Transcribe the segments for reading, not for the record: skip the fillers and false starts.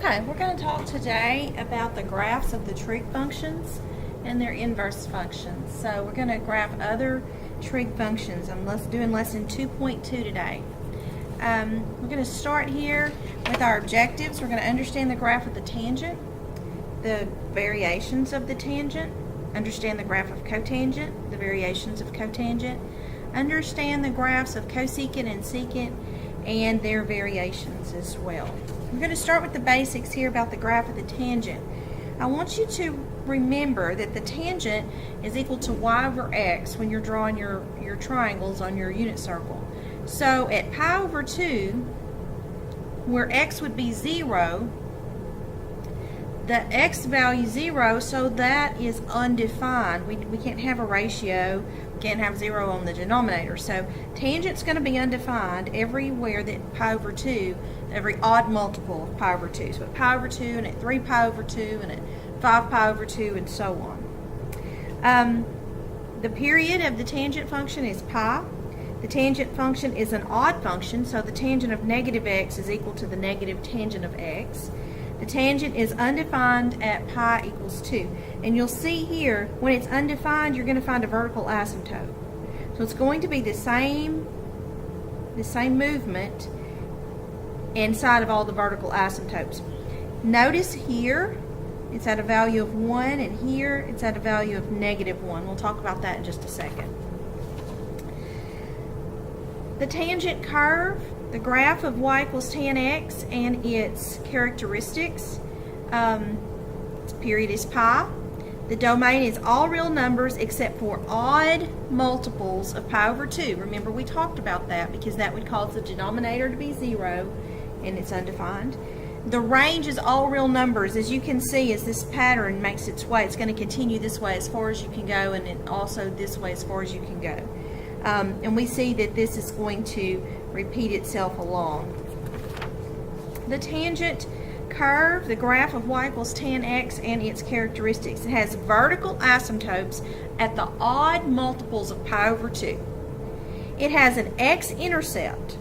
Okay, we're going to talk today about the graphs of the trig functions and their inverse functions. So we're going to graph other trig functions. I'm doing lesson 2.2 today. We're going to start here with our objectives. We're going to understand the graph of the tangent, the variations of the tangent, understand the graph of cotangent, the variations of cotangent, understand the graphs of cosecant and secant and their variations as well. We're going to start with the basics here about the graph of the tangent. I want you to remember that the tangent is equal to y over x when you're drawing your triangles on your unit circle. So at pi over 2, where x would be 0, the x value 0, so that is undefined. We can't have a ratio, we can't have 0 on the denominator. So tangent's going to be undefined everywhere that pi over 2, every odd multiple of pi over 2. So at pi over 2, and at 3 pi over 2, and at 5 pi over 2, and so on. The period of the tangent function is pi. The tangent function is an odd function, so the tangent of negative x is equal to the negative tangent of x. The tangent is undefined at pi equals 2. And you'll see here, when it's undefined, you're going to find a vertical asymptote. So it's going to be the same movement inside of all the vertical asymptotes. Notice here, it's at a value of 1, and here it's at a value of negative 1. We'll talk about that in just a second. The tangent curve, the graph of y equals tan x and its characteristics, its period is pi. The domain is all real numbers except for odd multiples of pi over 2. Remember, we talked about that because that would cause the denominator to be 0 and it's undefined. The range is all real numbers. As you can see, as this pattern makes its way, it's going to continue this way as far as you can go, and then also this way as far as you can go. And we see that this is going to repeat itself along. The tangent curve, the graph of y equals tan x and its characteristics. It has vertical asymptotes at the odd multiples of pi over 2. It has an x-intercept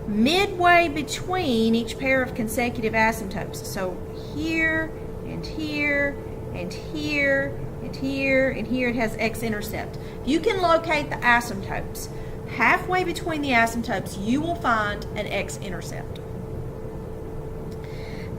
midway between each pair of consecutive asymptotes. So here and here and here and here and here it has x-intercept. You can locate the asymptotes. Halfway between the asymptotes, you will find an x-intercept.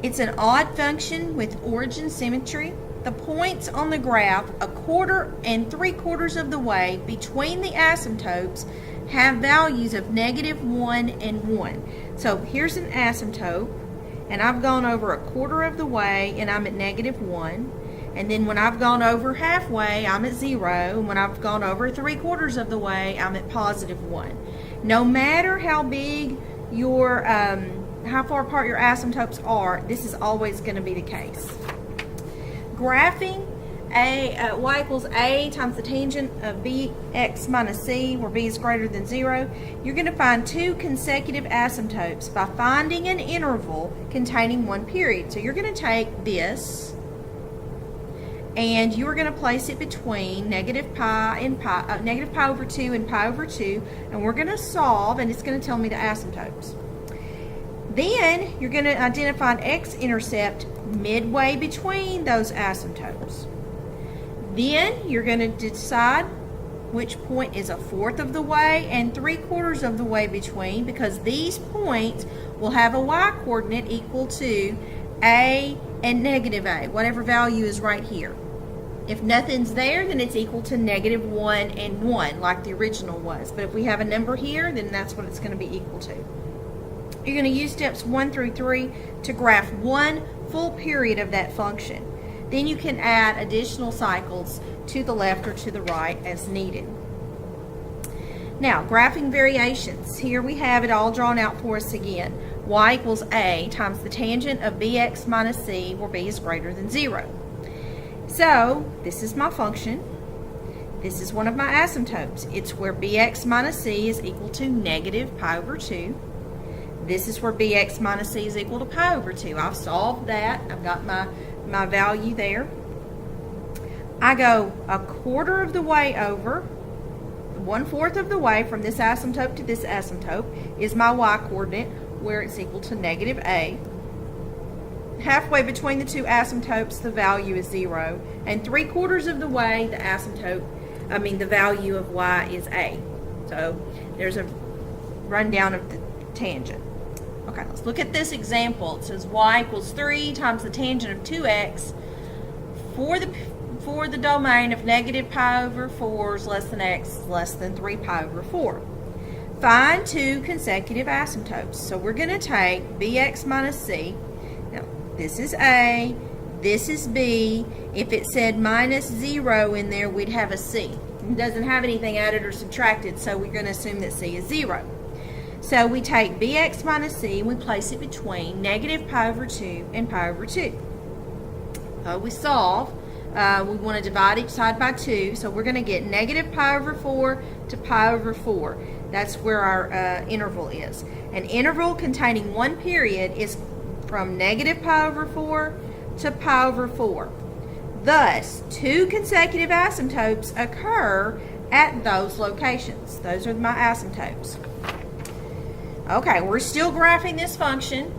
It's an odd function with origin symmetry. The points on the graph, 1/4 and 3/4 of the way between the asymptotes, have values of -1 and 1. So here's an asymptote, and I've gone over 1/4 of the way, and I'm at -1. And then when I've gone over halfway, I'm at 0. And when I've gone over 3/4 of the way, I'm at +1. No matter how big your, how far apart your asymptotes are, this is always going to be the case. Graphing y equals a times the tangent of bx minus c, where b is greater than 0, you're going to find two consecutive asymptotes by finding an interval containing one period. So you're going to take this, and you are going to place it between negative pi over 2 and pi over 2, and we're going to solve, and it's going to tell me the asymptotes. Then you're going to identify an x-intercept midway between those asymptotes. Then you're going to decide which point is 1/4 of the way and 3/4 of the way between, because these points will have a y-coordinate equal to a and negative a, whatever value is right here. If nothing's there, then it's equal to -1 and 1, like the original was. But if we have a number here, then that's what it's going to be equal to. You're going to use steps 1 through 3 to graph one full period of that function. Then you can add additional cycles to the left or to the right as needed. Now, graphing variations. Here we have it all drawn out for us again. Y equals a times the tangent of bx minus c, where b is greater than 0. So, this is my function. This is one of my asymptotes. It's where bx minus c is equal to negative pi over 2. This is where bx minus c is equal to pi over 2. I've solved that. I've got my value there. I go 1/4 of the way over. 1/4 of the way from this asymptote to this asymptote is my y coordinate, where it's equal to -a. halfway between the two asymptotes, the value is 0. And 3/4 of the way, the value of y is a. So there's a rundown of the tangent. Okay, let's look at this example. It says y equals 3 times the tangent of 2x for the domain of negative pi over 4 is less than x is less than 3 pi over 4. Find two consecutive asymptotes. So we're going to take bx minus c. Now, this is a, this is b. If it said minus 0 in there, we'd have a c. It doesn't have anything added or subtracted, so we're going to assume that c is 0. So we take bx minus c and we place it between negative pi over 2 and pi over 2. We solve. We want to divide each side by 2, so we're going to get negative pi over 4 to pi over 4. That's where our interval is. An interval containing one period is from negative pi over 4 to pi over 4. Thus, two consecutive asymptotes occur at those locations. Those are my asymptotes. Okay, we're still graphing this function.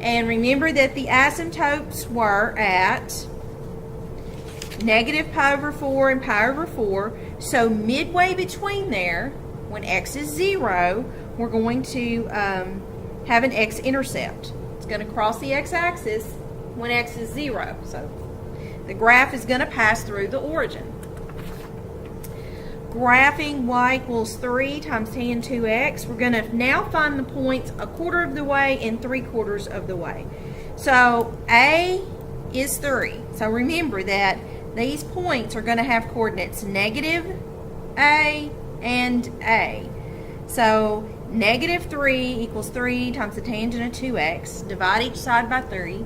And remember that the asymptotes were at negative pi over 4 and pi over 4. So midway between there, when x is 0, we're going to have an x-intercept. It's going to cross the x-axis when x is 0. So the graph is going to pass through the origin. Graphing y equals 3 times tan 2x, we're going to now find the points 1/4 of the way and 3/4 of the way. So a is 3. So remember that these points are going to have coordinates negative a and a. So negative 3 equals 3 times the tangent of 2x. Divide each side by 3.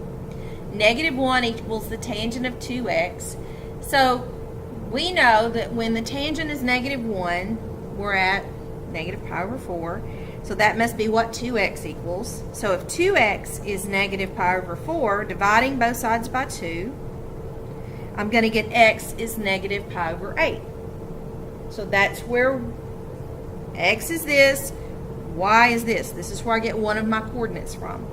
Negative 1 equals the tangent of 2x. So we know that when the tangent is negative 1, we're at negative pi over 4. So that must be what 2x equals. So if 2x is negative pi over 4, dividing both sides by 2, I'm going to get x is negative pi over 8. So that's where x is this, y is this. This is where I get one of my coordinates from.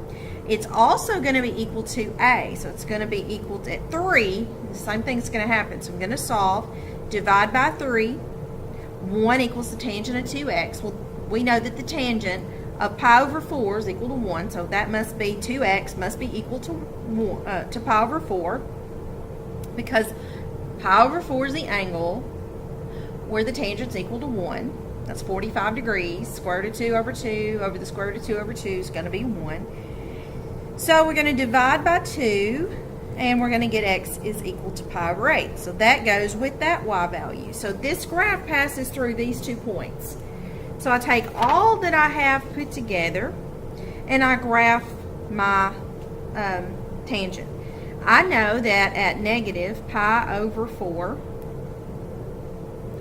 It's also going to be equal to a, so it's going to be equal to 3. The same thing's going to happen. So I'm going to solve, divide by 3. 1 equals the tangent of 2x. Well, we know that the tangent of pi over 4 is equal to 1, so that must be 2x must be equal to pi over 4, because pi over 4 is the angle where the tangent's equal to 1. That's 45 degrees. Square root of 2 over 2 over the square root of 2 over 2 is going to be 1. So we're going to divide by 2, and we're going to get x is equal to pi over 8. So that goes with that y value. So this graph passes through these 2 points. So I take all that I have put together, and I graph my tangent. I know that at negative pi over 4,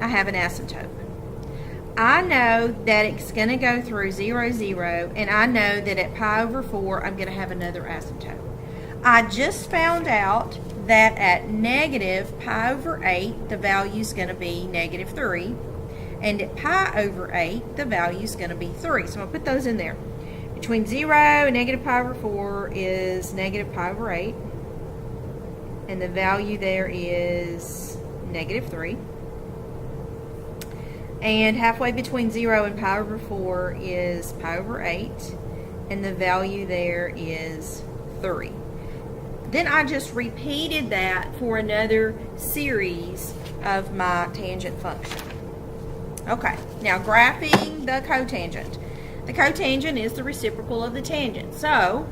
I have an asymptote. I know that it's going to go through 0, 0, and I know that at pi over 4, I'm going to have another asymptote. I just found out that at negative pi over 8, the value is going to be negative 3, and at pi over 8, the value is going to be 3. So I'll put those in there. Between 0 and negative pi over 4 is negative pi over 8, and the value there is negative 3. And halfway between 0 and pi over 4 is pi over 8, and the value there is 3. Then I just repeated that for another series of my tangent function. Okay, now graphing the cotangent. The cotangent is the reciprocal of the tangent. So,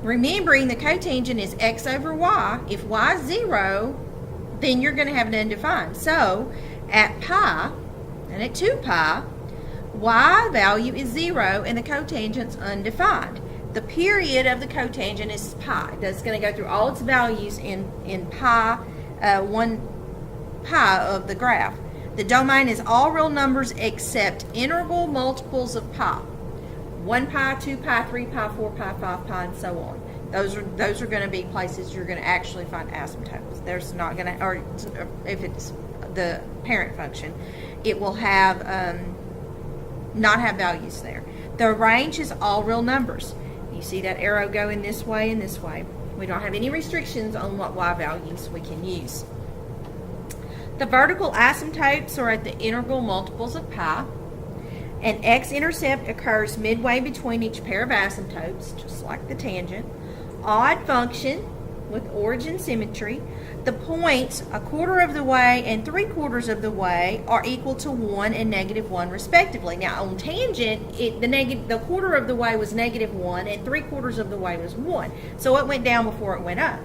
remembering the cotangent is x over y. If y is 0, then you're going to have an undefined. So, at pi, and at 2 pi, y value is 0 and the cotangent's undefined. The period of the cotangent is pi. That's going to go through all its values in pi, 1 pi of the graph. The domain is all real numbers except integral multiples of pi. 1 pi, 2 pi, 3 pi, 4 pi, 5 pi, and so on. Those are going to be places you're going to actually find asymptotes. There's not going to, or if it's the parent function, it will have not have values there. The range is all real numbers. You see that arrow going this way and this way. We don't have any restrictions on what y values we can use. The vertical asymptotes are at the integral multiples of pi. An x-intercept occurs midway between each pair of asymptotes, just like the tangent. Odd function with origin symmetry. The points a quarter of the way and 3/4 of the way are equal to 1 and -1 respectively. Now on tangent, the quarter of the way was -1 and 3/4 of the way was 1. So it went down before it went up.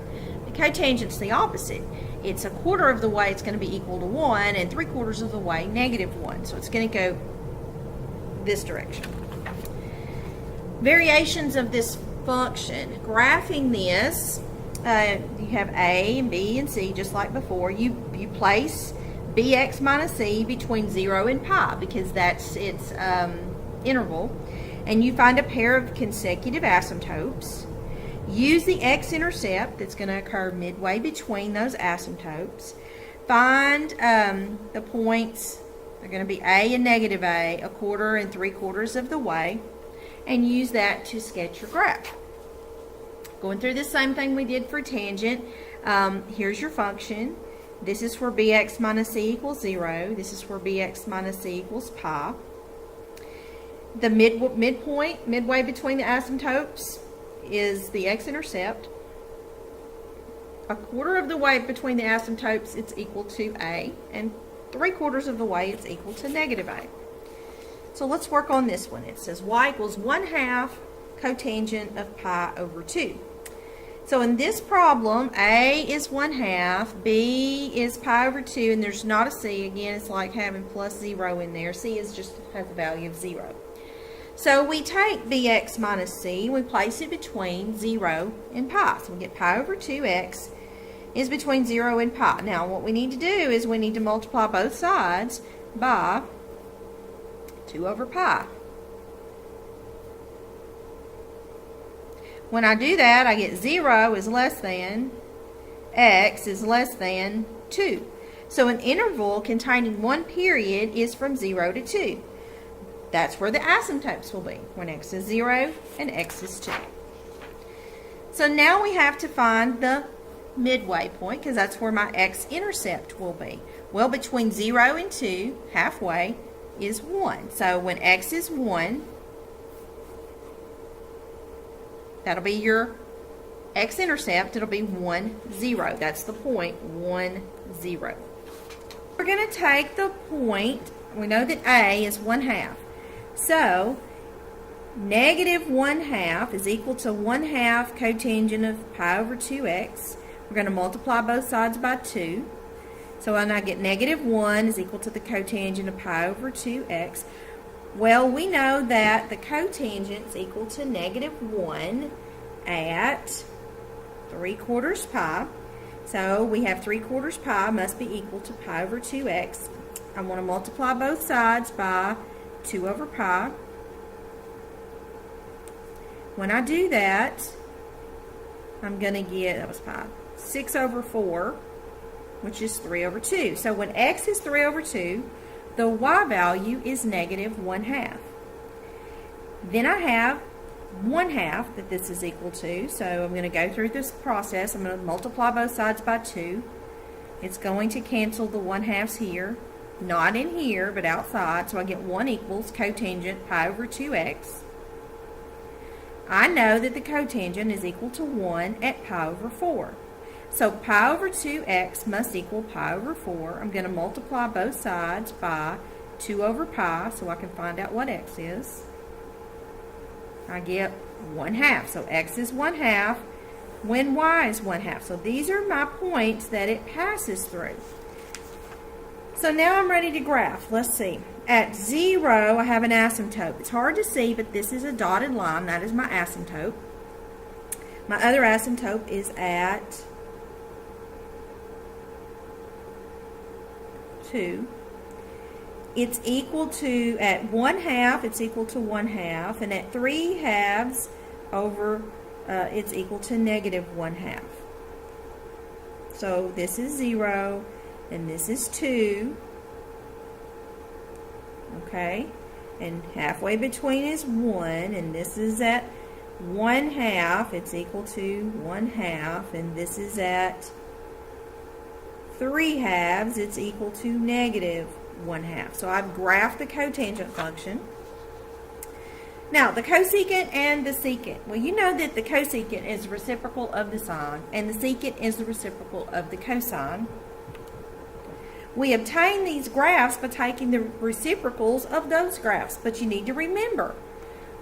The cotangent's the opposite. It's a quarter of the way, it's going to be equal to 1, and 3/4 of the way, -1. So it's going to go this direction. Variations of this function. Graphing this, you have A and B and C just like before. You place bx minus c between 0 and pi because that's its interval, and you find a pair of consecutive asymptotes. Use the x-intercept that's going to occur midway between those asymptotes. Find the points. They're going to be A and -A, a quarter and 3/4 of the way, and use that to sketch your graph. Going through the same thing we did for tangent. Here's your function. This is where bx minus c equals 0. This is where bx minus c equals pi. The midpoint, midway between the asymptotes, is the x-intercept. A quarter of the way between the asymptotes, it's equal to a, and 3/4 of the way, it's equal to -a. So let's work on this one. It says y equals 1/2 cotangent of pi over 2. So in this problem, A is 1/2, B is pi over 2, and there's not a C. Again, it's like having plus 0 in there. C is just has a value of 0. So we take bx minus c, we place it between 0 and pi. So we get pi over 2x is between 0 and pi. Now what we need to do is we need to multiply both sides by 2 over pi. When I do that, I get 0 is less than, x is less than 2. So an interval containing one period is from 0 to 2. That's where the asymptotes will be, when x is 0 and x is 2. So now we have to find the midway point, because that's where my x-intercept will be. Well, between 0 and 2, halfway, is 1. So when x is 1, that'll be your x-intercept. It'll be 1, 0. That's the point, 1, 0. We're going to take the point. We know that A is 1/2. So, -1/2 is equal to 1/2 cotangent of pi over 2x. We're going to multiply both sides by 2. So when I get -1 is equal to the cotangent of pi over 2x. Well, we know that the cotangent is equal to -1 at 3/4 pi. So we have 3/4 pi must be equal to pi over 2x. I want to multiply both sides by 2 over pi. When I do that, I'm going to get, that was pi, 6 over 4, which is 3 over 2. So when x is 3 over 2, the y value is -1/2. Then I have 1/2 that this is equal to. So I'm going to go through this process. I'm going to multiply both sides by 2. It's going to cancel the 1/2s here. Not in here, but outside. So I get 1 equals cotangent pi over 2x. I know that the cotangent is equal to 1 at pi over 4. So pi over 2x must equal pi over 4. I'm going to multiply both sides by 2 over pi so I can find out what x is. I get 1/2. So x is 1/2 when y is 1/2. So these are my points that it passes through. So now I'm ready to graph. Let's see. At 0, I have an asymptote. It's hard to see, but this is a dotted line. That is my asymptote. My other asymptote is at 2. It's equal to, at 1/2, it's equal to 1/2, and at 3/2 over, it's equal to -1/2. So this is 0, and this is 2. Okay, and halfway between is 1, and this is at 1/2, it's equal to 1/2, and this is at 3/2, it's equal to negative 1/2. So I've graphed the cotangent function. Now, the cosecant and the secant. Well, you know that the cosecant is the reciprocal of the sine, and the secant is the reciprocal of the cosine. We obtain these graphs by taking the reciprocals of those graphs. But you need to remember,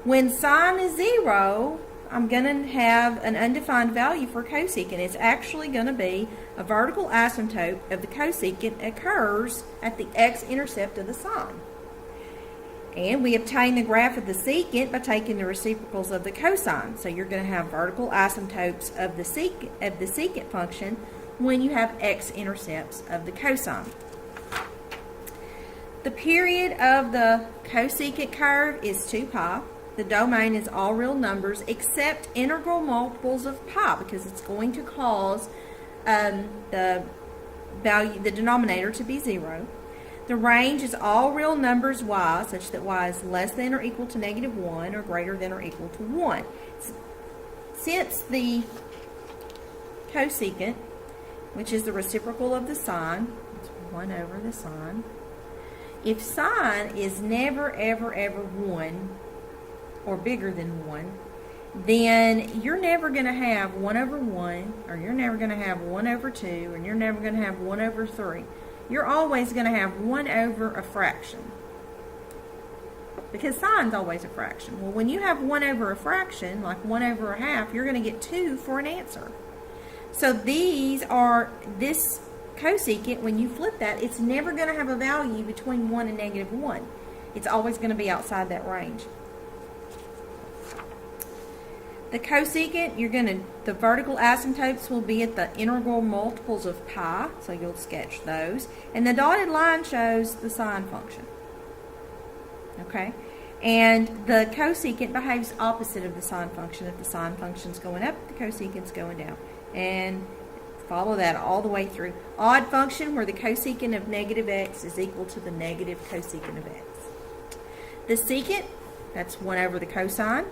when sine is 0, I'm going to have an undefined value for cosecant. It's actually going to be a vertical asymptote of the cosecant occurs at the x-intercept of the sine. And we obtain the graph of the secant by taking the reciprocals of the cosine. So you're going to have vertical asymptotes of the secant function when you have x-intercepts of the cosine. The period of the cosecant curve is 2 pi. The domain is all real numbers except integral multiples of pi, because it's going to cause the denominator to be 0. The range is all real numbers y, such that y is less than or equal to negative 1 or greater than or equal to 1. Since the cosecant, which is the reciprocal of the sine, it's 1 over the sine. If sine is never, ever, ever 1 or bigger than 1, then you're never going to have 1 over 1, or you're never going to have 1 over 2, and you're never going to have 1 over 3. You're always going to have 1 over a fraction, because sine's always a fraction. Well, when you have 1 over a fraction, like 1 over a half, you're going to get 2 for an answer. So this cosecant, when you flip that, it's never going to have a value between 1 and negative 1. It's always going to be outside that range. The cosecant, the vertical asymptotes will be at the integral multiples of pi, so you'll sketch those. And the dotted line shows the sine function. Okay? And the cosecant behaves opposite of the sine function. If the sine function's going up, the cosecant's going down. And follow that all the way through. Odd function, where the cosecant of negative x is equal to the negative cosecant of x. The secant, that's 1 over the cosine.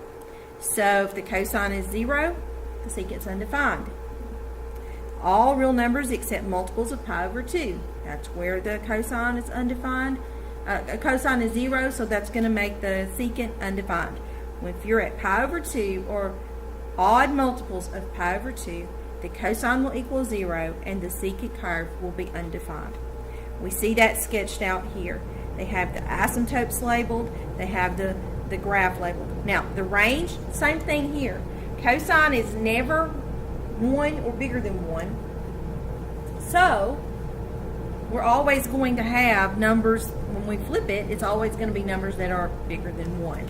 So if the cosine is 0, the secant's undefined. All real numbers except multiples of pi over 2. That's where the cosine is undefined. Cosine is 0, so that's going to make the secant undefined. If you're at pi over 2 or odd multiples of pi over 2, the cosine will equal 0 and the secant curve will be undefined. We see that sketched out here. They have the asymptotes labeled. They have the graph labeled. Now, the range, same thing here. Cosine is never 1 or bigger than 1. So, we're always going to have numbers, when we flip it, it's always going to be numbers that are bigger than 1.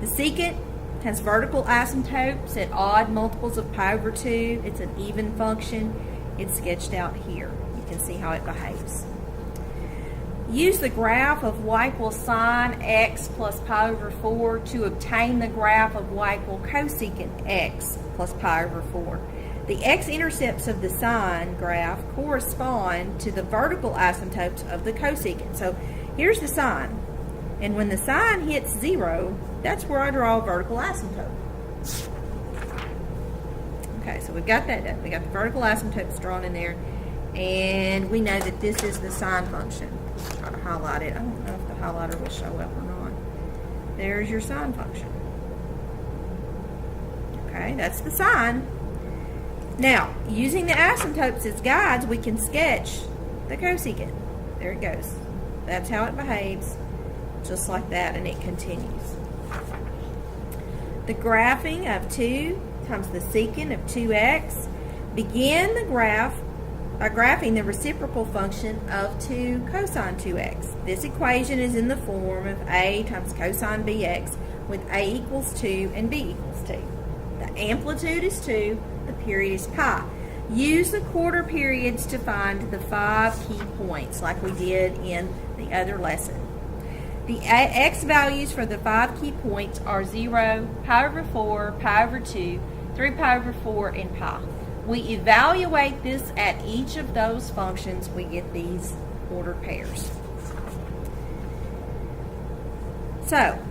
The secant has vertical asymptotes at odd multiples of pi over 2. It's an even function. It's sketched out here. You can see how it behaves. Use the graph of y equals sine x plus pi over 4 to obtain the graph of y equal cosecant x plus pi over 4. The x-intercepts of the sine graph correspond to the vertical asymptotes of the cosecant. So here's the sine. And when the sine hits 0, that's where I draw a vertical asymptote. Okay, so we've got that done. We got the vertical asymptotes drawn in there. And we know that this is the sine function. Try to highlight it. I don't know if the highlighter will show up or not. There's your sine function. Okay, that's the sine. Now, using the asymptotes as guides, we can sketch the cosecant. There it goes. That's how it behaves, just like that, and it continues. The graphing of 2 times the secant of 2x. Begin the graph by graphing the reciprocal function of 2 cosine 2x. This equation is in the form of a times cosine bx, with a equals 2 and b equals 2. The amplitude is 2, the period is pi. Use the quarter periods to find the 5 key points, like we did in the other lesson. The x values for the 5 key points are 0, pi over 4, pi over 2, 3 pi over 4, and pi. We evaluate this at each of those functions. We get these ordered pairs. So,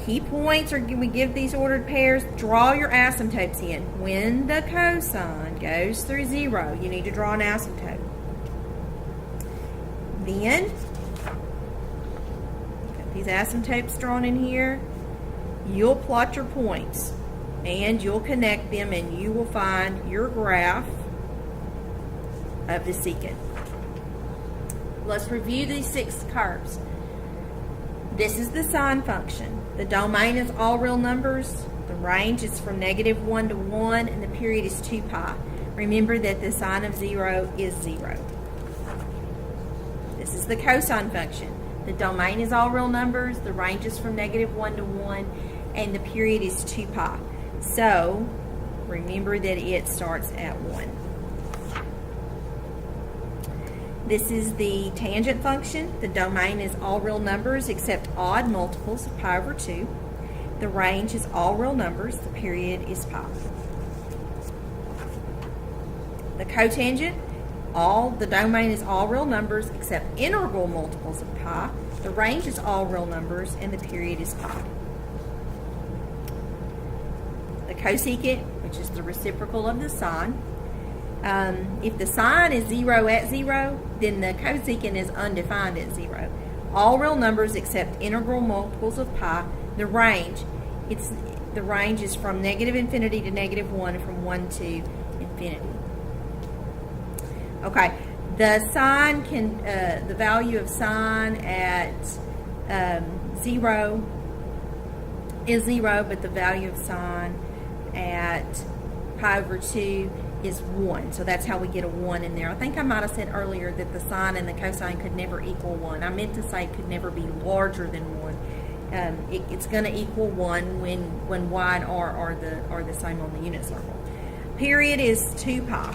Key points are we give these ordered pairs, draw your asymptotes in. When the cosine goes through 0, you need to draw an asymptote. Then, got these asymptotes drawn in here, you'll plot your points and you'll connect them and you will find your graph of the secant. Let's review these 6 curves. This is the sine function. The domain is all real numbers. The range is from -1 to 1, and the period is 2 pi. Remember that the sine of 0 is 0. This is the cosine function. The domain is all real numbers. The range is from -1 to 1, and the period is 2 pi. So, remember that it starts at 1. This is the tangent function. The domain is all real numbers except odd multiples of pi over 2. The range is all real numbers. The period is pi. The cotangent, the domain is all real numbers except integral multiples of pi. The range is all real numbers and the period is pi. The cosecant, which is the reciprocal of the sine. If the sine is 0 at 0, then the cosecant is undefined at 0. All real numbers except integral multiples of pi. The range is from -infinity to -1, from 1 to infinity. Okay, the sine the value of sine at 0 is 0, but the value of sine at pi over 2 is 1. So that's how we get a 1 in there. I think I might have said earlier that the sine and the cosine could never equal 1. I meant to say it could never be larger than 1. It's going to equal 1 when y and r are the same on the unit circle. Period is 2 pi.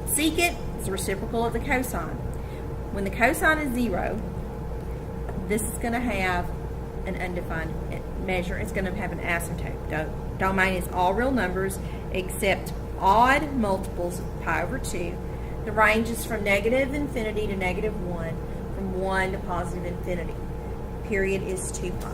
Secant is the reciprocal of the cosine. When the cosine is 0, this is going to have an undefined measure. It's going to have an asymptote. Domain is all real numbers except odd multiples of pi over 2. The range is from -infinity to -1, from 1 to +infinity. Period is 2 pi.